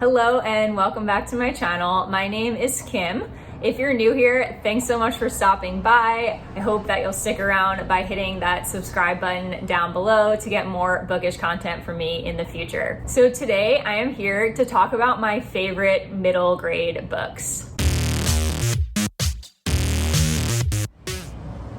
Hello and welcome back to my channel. My name is Kim. If you're new here, thanks so much for stopping by. I hope that you'll stick around by hitting that subscribe button down below to get more bookish content from me in the future. So today I am here to talk about my favorite middle grade books.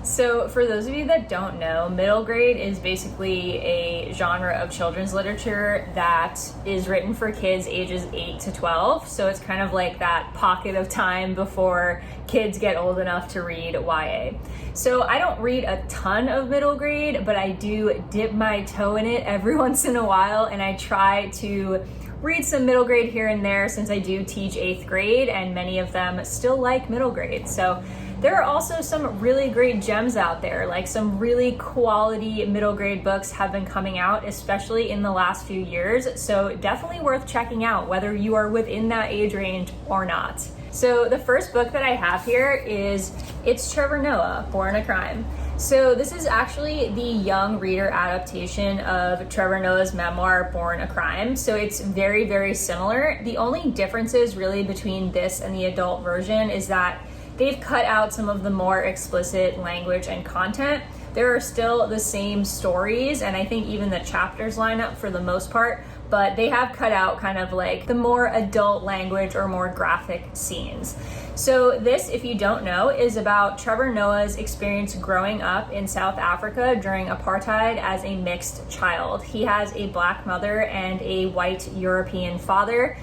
So for those of you that don't know, middle grade is basically a genre of children's literature that is written for kids ages 8 to 12. So it's kind of like that pocket of time before kids get old enough to read YA. So I don't read a ton of middle grade, but I do dip my toe in it every once in a while, and I try to read some middle grade here and there since I do teach 8th grade and many of them still like middle grade. So there are also some really great gems out there, like some really quality middle grade books have been coming out, especially in the last few years. So definitely worth checking out whether you are within that age range or not. So the first book that I have here is It's Trevor Noah, Born a Crime. So this is actually the young reader adaptation of Trevor Noah's memoir, Born a Crime. So it's very, very similar. The only differences really between this and the adult version is that they've cut out some of the more explicit language and content. There are still the same stories, and I think even the chapters line up for the most part, but they have cut out kind of like the more adult language or more graphic scenes. So this, if you don't know, is about Trevor Noah's experience growing up in South Africa during apartheid as a mixed child. He has a black mother and a white European father.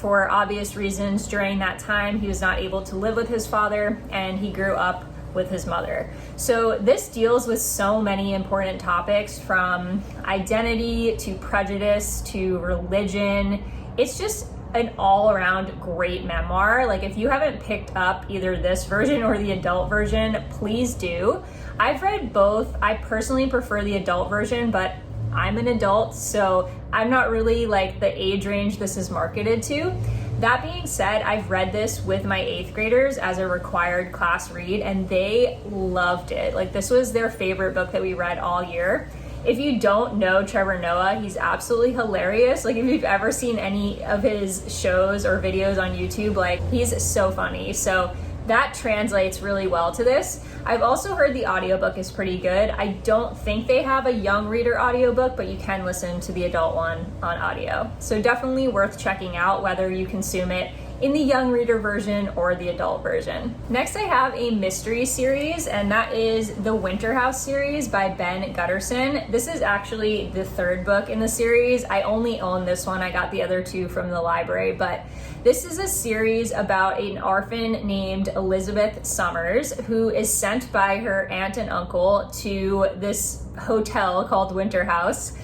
For obvious reasons, during that time, he was not able to live with his father, and he grew up with his mother. So this deals with so many important topics, from identity to prejudice to religion. It's just an all-around great memoir. Like, if you haven't picked up either this version or the adult version, please do. I've read both. I personally prefer the adult version, but I'm an adult, so I'm not really like the age range this is marketed to. That being said, I've read this with my 8th graders as a required class read, and they loved it. Like, this was their favorite book that we read all year. If you don't know Trevor Noah, he's absolutely hilarious. Like, if you've ever seen any of his shows or videos on YouTube, like, he's so funny. So that translates really well to this. I've also heard the audiobook is pretty good. I don't think they have a young reader audiobook, but you can listen to the adult one on audio. So definitely worth checking out whether you consume it in the young reader version or the adult version. Next, I have a mystery series, and that is the Winter House series by Ben Gutterson. This is actually the 3rd book in the series. I only own this one. I got the other 2 from the library, but this is a series about an orphan named Elizabeth Summers who is sent by her aunt and uncle to this hotel called Winter House,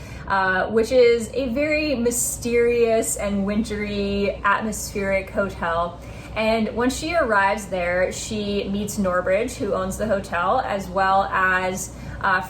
which is a very mysterious and wintry atmospheric hotel. And when she arrives there, she meets Norbridge, who owns the hotel, as well as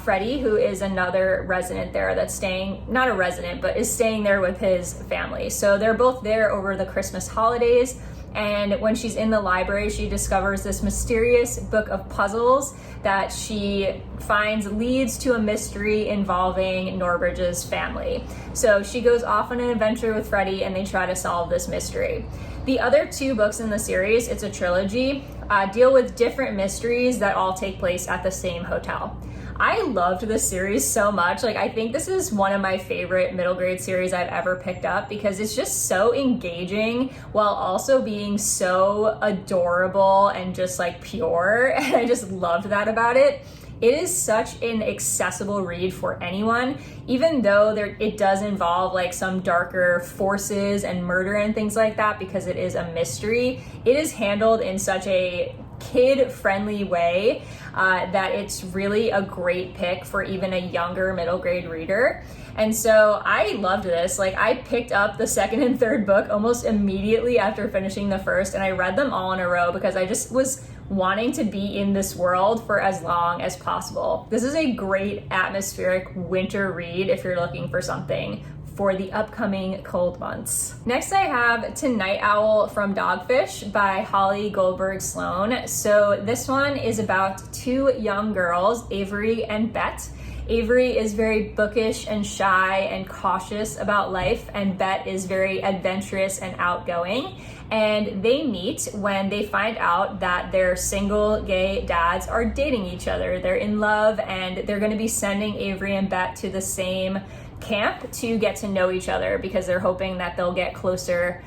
Freddie, who is another resident there that's staying, not a resident, but is staying there with his family. So they're both there over the Christmas holidays. And when she's in the library, she discovers this mysterious book of puzzles that she finds leads to a mystery involving Norbridge's family. So she goes off on an adventure with Freddie, and they try to solve this mystery. The other 2 books in the series, it's a trilogy, deal with different mysteries that all take place at the same hotel. I loved this series so much. Like, I think this is one of my favorite middle grade series I've ever picked up because it's just so engaging while also being so adorable and just like pure. And I just loved that about it. It is such an accessible read for anyone, even though it does involve like some darker forces and murder and things like that because it is a mystery. It is handled in such a kid-friendly way that it's really a great pick for even a younger middle grade reader. And so I loved this. Like, I picked up the 2nd and 3rd book almost immediately after finishing the 1st, and I read them all in a row because I just was wanting to be in this world for as long as possible. This is a great atmospheric winter read if you're looking for something for the upcoming cold months. Next, I have To Night Owl from Dogfish by Holly Goldberg Sloan. So this one is about 2 young girls, Avery and Bet, Avery is very bookish and shy and cautious about life, and Bet is very adventurous and outgoing. And they meet when they find out that their single gay dads are dating each other. They're in love, and they're going to be sending Avery and Bet to the same camp to get to know each other because they're hoping that they'll get closer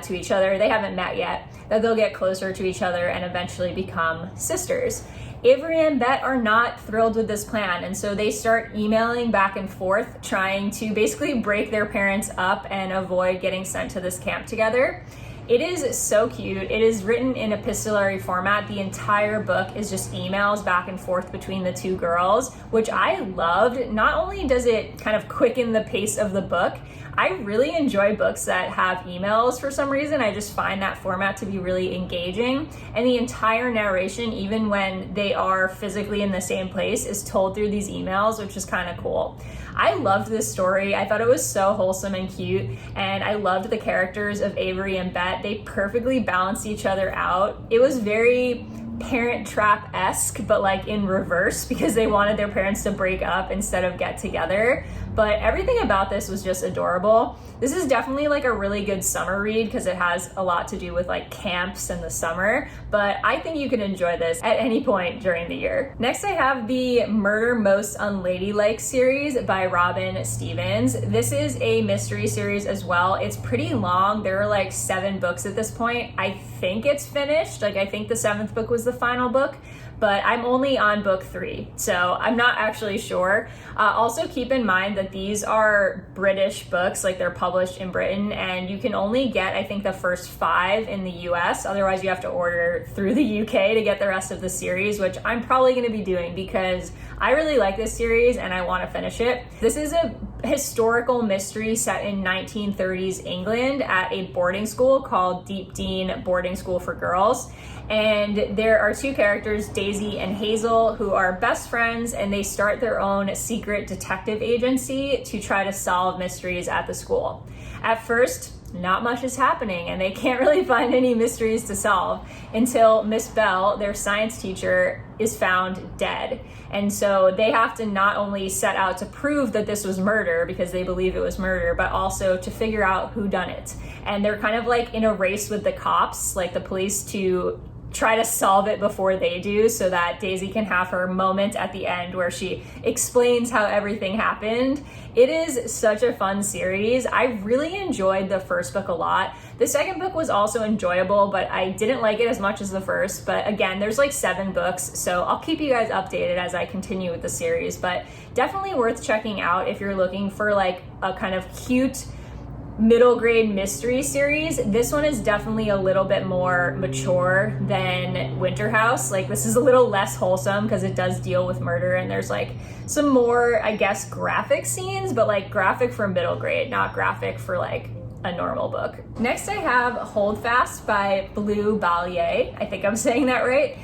to each other. They haven't met yet, that they'll get closer to each other and eventually become sisters. Avery and Bet are not thrilled with this plan, and so they start emailing back and forth, trying to basically break their parents up and avoid getting sent to this camp together. It is so cute. It is written in epistolary format. The entire book is just emails back and forth between the two girls, which I loved. Not only does it kind of quicken the pace of the book, I really enjoy books that have emails for some reason. I just find that format to be really engaging. And the entire narration, even when they are physically in the same place, is told through these emails, which is kind of cool. I loved this story. I thought it was so wholesome and cute, and I loved the characters of Avery and Bet. They perfectly balanced each other out. It was very Parent Trap-esque, but like in reverse, because they wanted their parents to break up instead of get together. But everything about this was just adorable. This is definitely like a really good summer read because it has a lot to do with like camps in the summer, but I think you can enjoy this at any point during the year. Next, I have the Murder Most Unladylike series by Robin Stevens. This is a mystery series as well. It's pretty long. There are like 7 books at this point. I think it's finished. Like I think the 7th book was the final book, but I'm only on book 3, so I'm not actually sure. Also keep in mind that these are British books, like they're published in Britain, and you can only get, I think, the first 5 in the US. Otherwise you have to order through the UK to get the rest of the series, which I'm probably gonna be doing because I really like this series and I wanna finish it. This is a historical mystery set in 1930s England at a boarding school called Deep Dean Boarding School for Girls. And there are 2 characters, Daisy and Hazel, who are best friends, and they start their own secret detective agency to try to solve mysteries at the school. At first, not much is happening, and they can't really find any mysteries to solve until Miss Bell, their science teacher, is found dead. And so they have to not only set out to prove that this was murder because they believe it was murder, but also to figure out who done it. And they're kind of like in a race with the cops, like the police, to try to solve it before they do so that Daisy can have her moment at the end where she explains how everything happened. It is such a fun series. I really enjoyed the first book a lot. The second book was also enjoyable, but I didn't like it as much as the first. But again, there's like 7 books, so I'll keep you guys updated as I continue with the series. But definitely worth checking out if you're looking for like a kind of cute middle grade mystery series. This one is definitely a little bit more mature than Winter House. Like this is a little less wholesome because it does deal with murder, and there's like some more, I guess, graphic scenes, but like graphic for middle grade, not graphic for like a normal book. Next I have Holdfast by Blue Ballier. I think I'm saying that right.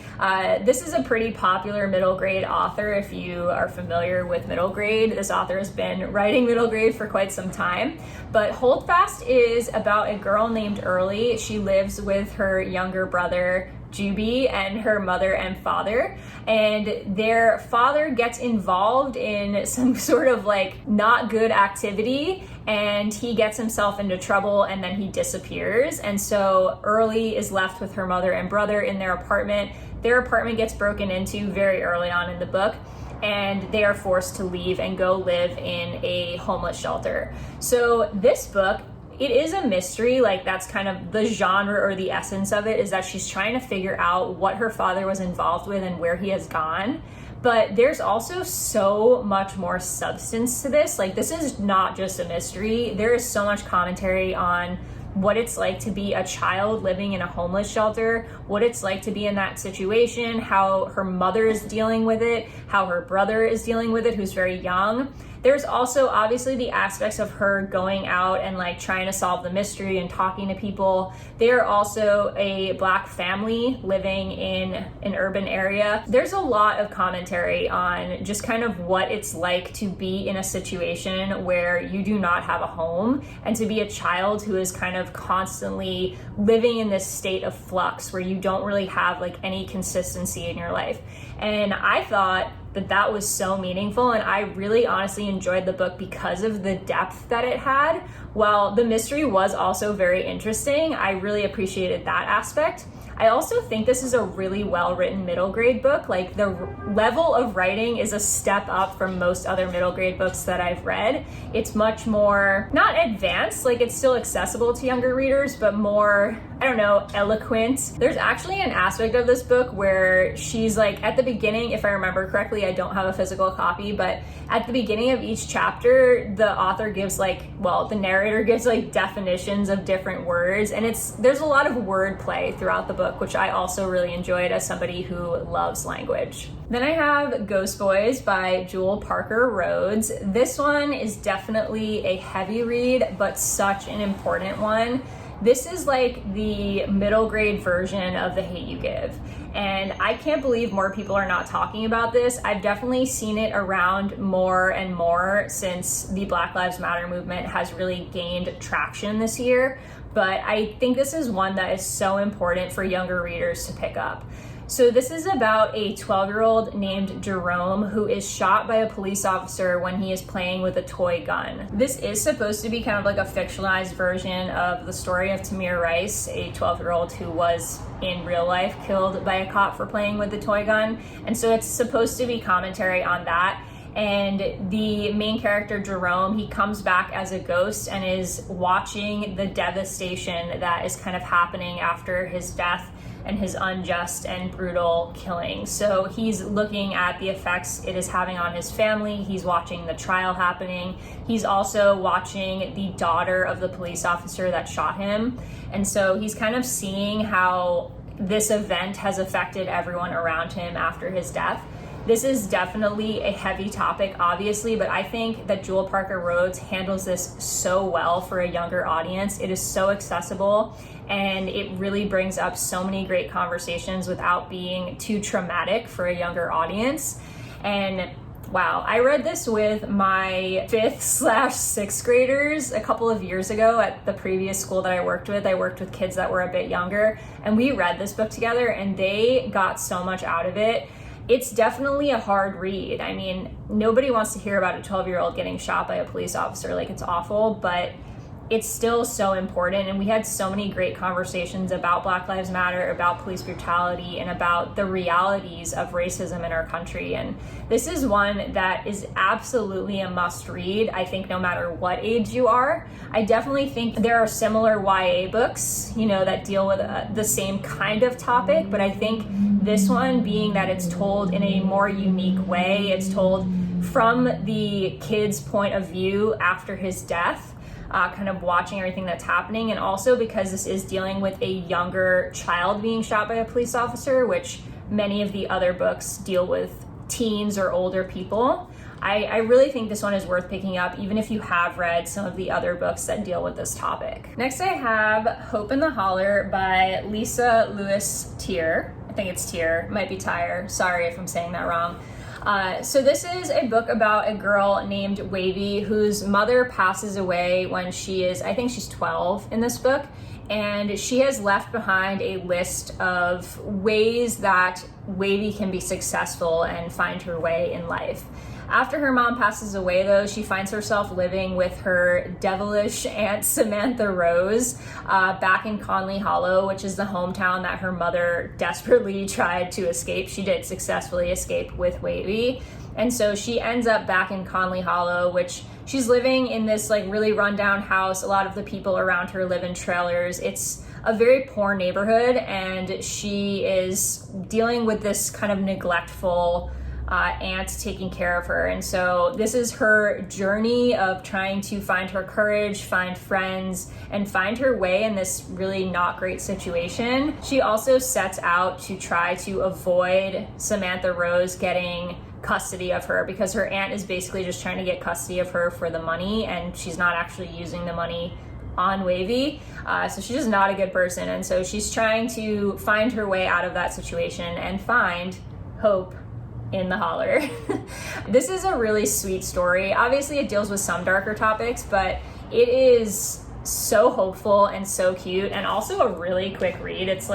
This is a pretty popular middle grade author if you are familiar with middle grade. This author has been writing middle grade for quite some time. But Holdfast is about a girl named Early. She lives with her younger brother Juby and her mother and father, and their father gets involved in some sort of like not good activity, and he gets himself into trouble and then he disappears. And so Early is left with her mother and brother in their apartment. Their apartment gets broken into very early on in the book, and they are forced to leave and go live in a homeless shelter. So this book, it is a mystery. Like that's kind of the genre or the essence of it, is that she's trying to figure out what her father was involved with and where he has gone. But there's also so much more substance to this. Like this is not just a mystery. There is so much commentary on what it's like to be a child living in a homeless shelter, what it's like to be in that situation, how her mother is dealing with it, how her brother is dealing with it, who's very young. There's also obviously the aspects of her going out and like trying to solve the mystery and talking to people. They are also a Black family living in an urban area. There's a lot of commentary on just kind of what it's like to be in a situation where you do not have a home, and to be a child who is kind of constantly living in this state of flux where you don't really have like any consistency in your life. And I thought that was so meaningful, and I really honestly enjoyed the book because of the depth that it had. While the mystery was also very interesting, I really appreciated that aspect. I also think this is a really well-written middle grade book. Like, the level of writing is a step up from most other middle grade books that I've read. It's much more, not advanced, like it's still accessible to younger readers, but more, I don't know, eloquent. There's actually an aspect of this book where she's like, at the beginning, if I remember correctly, I don't have a physical copy, but at the beginning of each chapter, the author gives the narrator gives definitions of different words, and there's a lot of wordplay throughout the book, which I also really enjoyed as somebody who loves language. Then I have Ghost Boys by Jewel Parker Rhodes. This one is definitely a heavy read, but such an important one. This is like the middle grade version of The Hate U Give. And I can't believe more people are not talking about this. I've definitely seen it around more and more since the Black Lives Matter movement has really gained traction this year. But I think this is one that is so important for younger readers to pick up. So this is about a 12-year-old named Jerome who is shot by a police officer when he is playing with a toy gun. This is supposed to be kind of like a fictionalized version of the story of Tamir Rice, a 12-year-old who was in real life killed by a cop for playing with a toy gun. And so it's supposed to be commentary on that. And the main character, Jerome, he comes back as a ghost and is watching the devastation that is kind of happening after his death and his unjust and brutal killing. So he's looking at the effects it is having on his family. He's watching the trial happening. He's also watching the daughter of the police officer that shot him. And so he's kind of seeing how this event has affected everyone around him after his death. This is definitely a heavy topic, obviously, but I think that Jewel Parker Rhodes handles this so well for a younger audience. It is so accessible, and it really brings up so many great conversations without being too traumatic for a younger audience. And wow, I read this with my 5th/6th graders a couple of years ago at the previous school that I worked with. I worked with kids that were a bit younger, and we read this book together, and they got so much out of it. It's definitely a hard read. I mean, nobody wants to hear about a 12-year-old getting shot by a police officer. Like, it's awful, but it's still so important. And we had so many great conversations about Black Lives Matter, about police brutality, and about the realities of racism in our country. And this is one that is absolutely a must read, I think, no matter what age you are. I definitely think there are similar YA books, that deal with the same kind of topic, but I think this one, being that it's told in a more unique way, it's told from the kid's point of view after his death, kind of watching everything that's happening, and also because this is dealing with a younger child being shot by a police officer, which many of the other books deal with teens or older people. I really think this one is worth picking up, even if you have read some of the other books that deal with this topic. Next I have Hope in the Holler by Lisa Lewis Tier. I think it's Tier, might be Tyre, sorry if I'm saying that wrong. So this is a book about a girl named Wavy whose mother passes away when I think she's 12 in this book, and she has left behind a list of ways that Wavy can be successful and find her way in life. After her mom passes away, though, she finds herself living with her devilish Aunt Samantha Rose back in Conley Hollow, which is the hometown that her mother desperately tried to escape. She did successfully escape with Wavy. And so she ends up back in Conley Hollow, which she's living in this really rundown house. A lot of the people around her live in trailers. It's a very poor neighborhood, and she is dealing with this kind of neglectful aunt taking care of her. And so this is her journey of trying to find her courage, find friends, and find her way in this really not great situation. She also sets out to try to avoid Samantha Rose getting custody of her, because her aunt is basically just trying to get custody of her for the money, and she's not actually using the money on Wavy. So she's just not a good person. And so she's trying to find her way out of that situation and find hope in the Holler. This is a really sweet story. Obviously it deals with some darker topics, but it is so hopeful and so cute, and also a really quick read. It's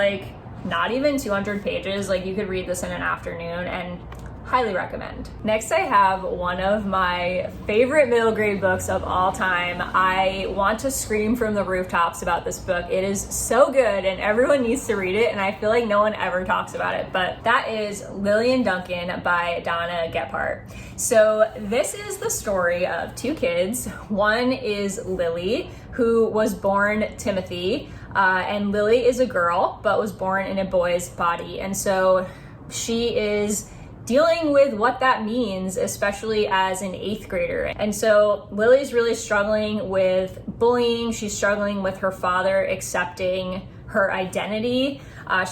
not even 200 pages. You could read this in an afternoon, and highly recommend. Next, I have one of my favorite middle grade books of all time. I want to scream from the rooftops about this book. It is so good and everyone needs to read it, and I feel like no one ever talks about it, but that is Lily & Duncan by Donna Gephardt. So this is the story of two kids. One is Lily, who was born Timothy, and Lily is a girl, but was born in a boy's body. And so she is dealing with what that means, especially as an 8th grader. And so Lily's really struggling with bullying. She's struggling with her father accepting her identity.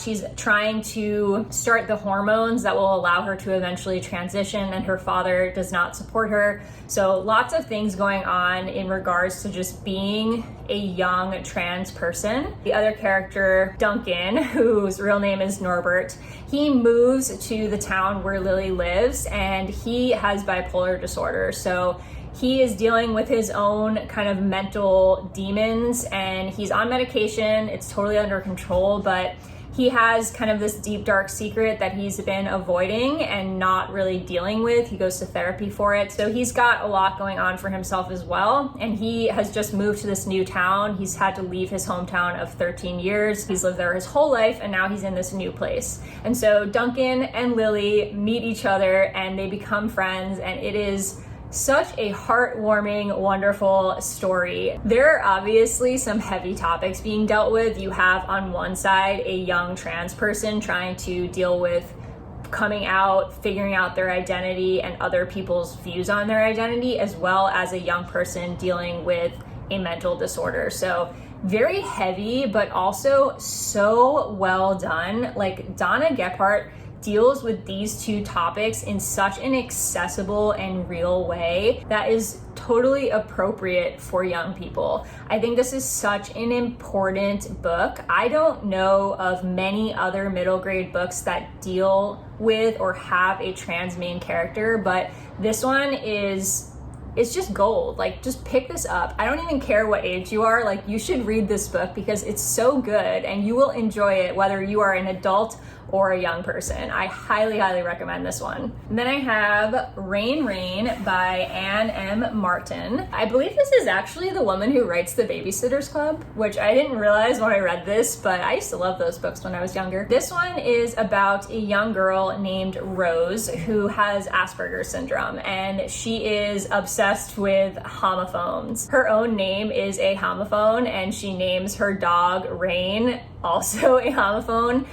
She's trying to start the hormones that will allow her to eventually transition, and her father does not support her. So lots of things going on in regards to just being a young trans person. The other character, Duncan, whose real name is Norbert, he moves to the town where Lily lives, and he has bipolar disorder. So he is dealing with his own kind of mental demons, and he's on medication. It's totally under control, but he has kind of this deep, dark secret that he's been avoiding and not really dealing with. He goes to therapy for it. So he's got a lot going on for himself as well. And he has just moved to this new town. He's had to leave his hometown of 13 years. He's lived there his whole life, and now he's in this new place. And so Duncan and Lily meet each other and they become friends, and it is such a heartwarming, wonderful story. There are obviously some heavy topics being dealt with. You have on one side a young trans person trying to deal with coming out, figuring out their identity and other people's views on their identity, as well as a young person dealing with a mental disorder. So very heavy, but also so well done. Like, Donna Gephardt deals with these two topics in such an accessible and real way that is totally appropriate for young people. I think this is such an important book. I don't know of many other middle grade books that deal with or have a trans main character, but this one it's just gold. Like, just pick this up. I don't even care what age you are. Like, you should read this book because it's so good and you will enjoy it whether you are an adult or a young person. I highly, highly recommend this one. And then I have Rain Rain by Anne M. Martin. I believe this is actually the woman who writes The Babysitter's Club, which I didn't realize when I read this, but I used to love those books when I was younger. This one is about a young girl named Rose who has Asperger's syndrome, and she is obsessed with homophones. Her own name is a homophone, and she names her dog Rain, also a homophone.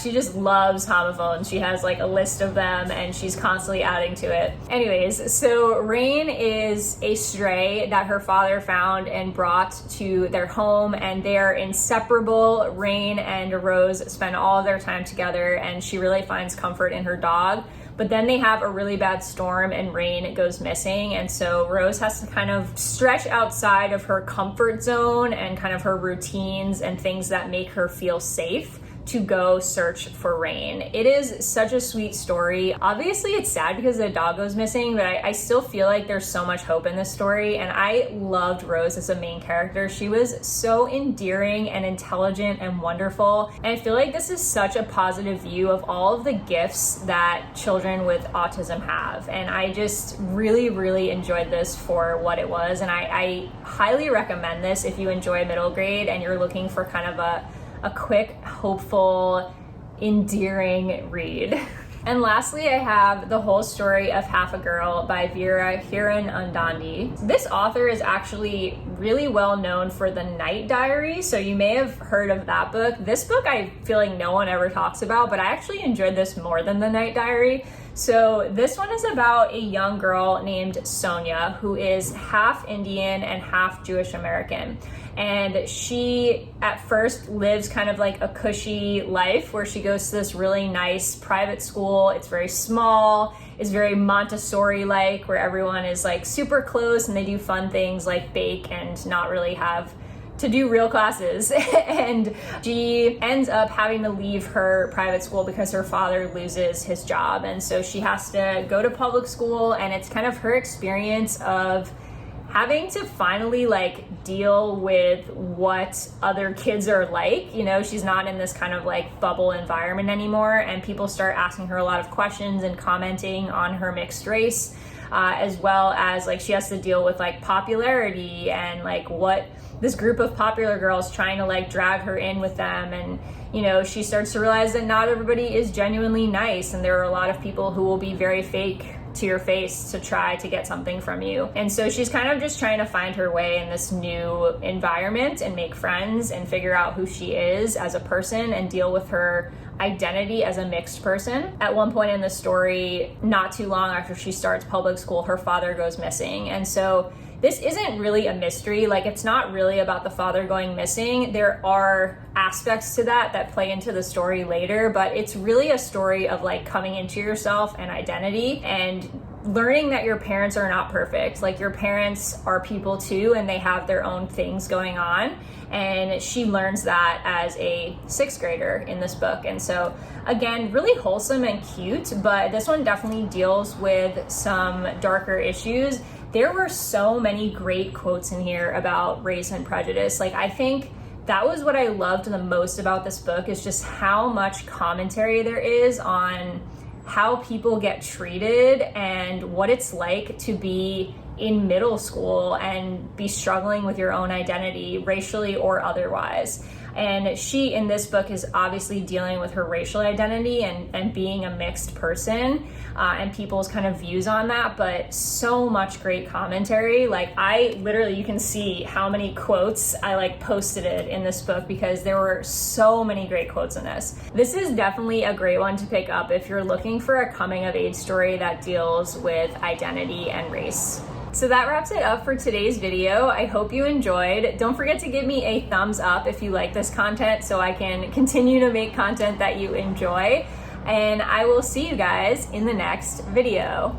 She just loves homophones. She has like a list of them and she's constantly adding to it. Anyways, so Rain is a stray that her father found and brought to their home, and they are inseparable. Rain and Rose spend all of their time together, and she really finds comfort in her dog. But then they have a really bad storm and Rain goes missing, and so Rose has to kind of stretch outside of her comfort zone and kind of her routines and things that make her feel safe to go search for Rain. It is such a sweet story. Obviously it's sad because the dog goes missing, but I still feel like there's so much hope in this story, and I loved Rose as a main character. She was so endearing and intelligent and wonderful, and I feel like this is such a positive view of all of the gifts that children with autism have, and I just really, really enjoyed this for what it was, and I highly recommend this if you enjoy middle grade and you're looking for kind of a quick, hopeful, endearing read. And lastly, I have The Whole Story of Half a Girl by Vera Hiran-Andandi. This author is actually really well known for The Night Diary, so you may have heard of that book. This book I feel like no one ever talks about, but I actually enjoyed this more than The Night Diary. So this one is about a young girl named Sonia who is half Indian and half Jewish American. And she at first lives kind of like a cushy life where she goes to this really nice private school. It's very small, it's very Montessori-like, where everyone is like super close and they do fun things like bake and not really have to do real classes. And she ends up having to leave her private school because her father loses his job, and so she has to go to public school, and it's kind of her experience of having to finally like deal with what other kids are like. You know, she's not in this kind of like bubble environment anymore, and people start asking her a lot of questions and commenting on her mixed race, as well as like she has to deal with like popularity and like what this group of popular girls trying to like drag her in with them. And you know, she starts to realize that not everybody is genuinely nice, and there are a lot of people who will be very fake to your face to try to get something from you. And so she's kind of just trying to find her way in this new environment and make friends and figure out who she is as a person and deal with her identity as a mixed person. At one point in the story, not too long after she starts public school, her father goes missing. And so this isn't really a mystery. Like, it's not really about the father going missing. There are aspects to that play into the story later, but it's really a story of like coming into yourself and identity and learning that your parents are not perfect. Like, your parents are people too, and they have their own things going on. And she learns that as a 6th grader in this book. And so again, really wholesome and cute, but this one definitely deals with some darker issues. There were so many great quotes in here about race and prejudice. Like, I think that was what I loved the most about this book, is just how much commentary there is on how people get treated and what it's like to be in middle school and be struggling with your own identity, racially or otherwise. And she, in this book, is obviously dealing with her racial identity and being a mixed person, and people's kind of views on that, but so much great commentary. Like, I literally, you can see how many quotes I like posted it in this book, because there were so many great quotes in this. This is definitely a great one to pick up if you're looking for a coming of age story that deals with identity and race. So that wraps it up for today's video. I hope you enjoyed. Don't forget to give me a thumbs up if you like this content, so I can continue to make content that you enjoy. And I will see you guys in the next video.